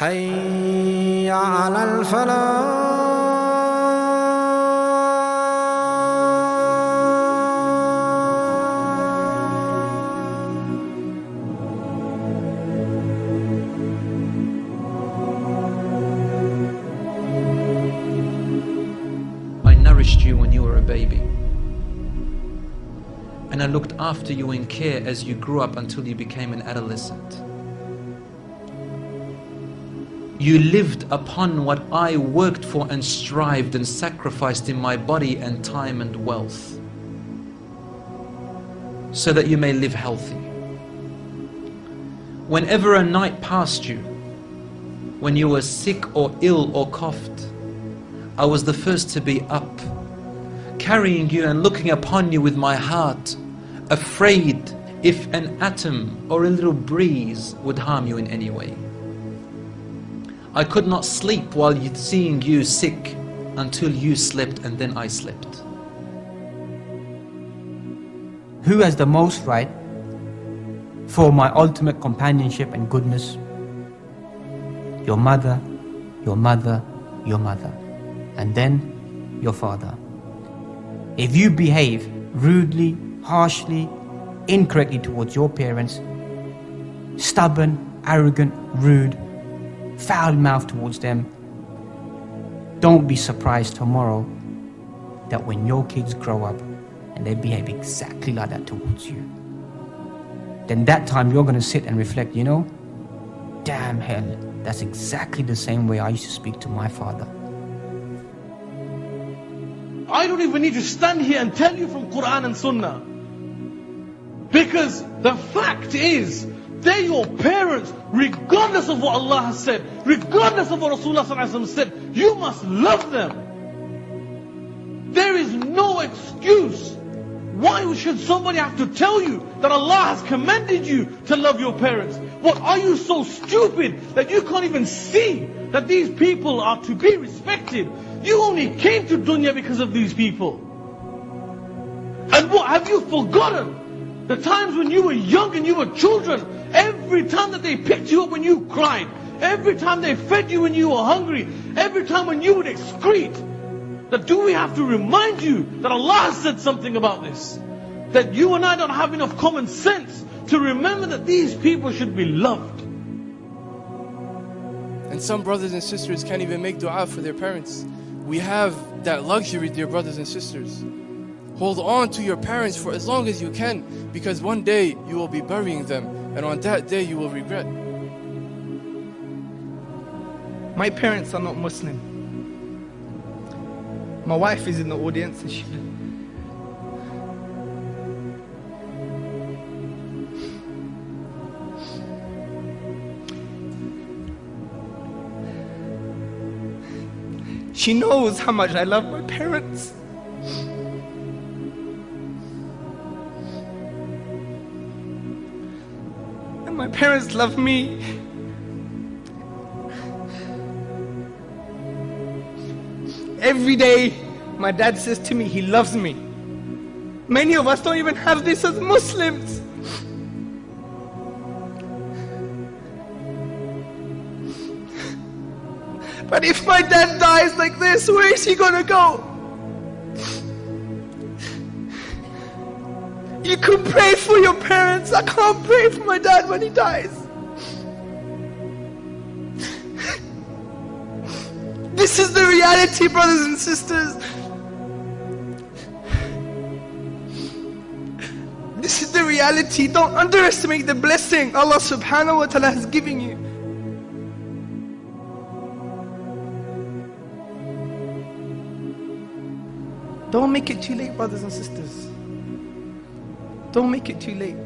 حي على الفلاح. I nourished you when you were a baby, and I looked after you in care as you grew up until you became an adolescent. You lived upon what I worked for and strived and sacrificed in my body and time and wealth, so that you may live healthy. Whenever a night passed you, when you were sick or ill or coughed, I was the first to be up, carrying you and looking upon you with my heart, afraid if an atom or a little breeze would harm you in any way. I could not sleep while seeing you sick until you slept, and then I slept. Who has the most right for my ultimate companionship and goodness? Your mother, your mother, your mother, and then your father. If you behave rudely, harshly, incorrectly towards your parents, stubborn, arrogant, rude, foul-mouthed towards them, don't be surprised tomorrow that when your kids grow up and they behave exactly like that towards you, then that time you're going to sit and reflect, you know, damn hell, that's exactly the same way I used to speak to my father. I don't even need to stand here and tell you from Quran and Sunnah, because the fact is, they're your parents, regardless of what Allah has said, regardless of what Rasulullah said. You must love them. There is no excuse. Why should somebody have to tell you that Allah has commanded you to love your parents? What, are you so stupid that you can't even see that these people are to be respected? You only came to dunya because of these people. And what, have you forgotten the times when you were young and you were children? Every time that they picked you up when you cried, every time they fed you when you were hungry, every time when you would excrete, that do we have to remind you that Allah has said something about this? That you and I don't have enough common sense to remember that these people should be loved. And some brothers and sisters can't even make dua for their parents. We have that luxury, dear brothers and sisters. Hold on to your parents for as long as you can, because one day you will be burying them, and on that day you will regret. My parents are not Muslim. My wife is in the audience and she knows how much I love my parents. And my parents love me. Every day, my dad says to me, he loves me. Many of us don't even have this as Muslims. But if my dad dies like this, where is he gonna go? You could pray for your parents. I can't pray for my dad when he dies. This is the reality, brothers and sisters. This is the reality. Don't underestimate the blessing Allah subhanahu wa ta'ala has given you. Don't make it too late, brothers and sisters. Don't make it too late.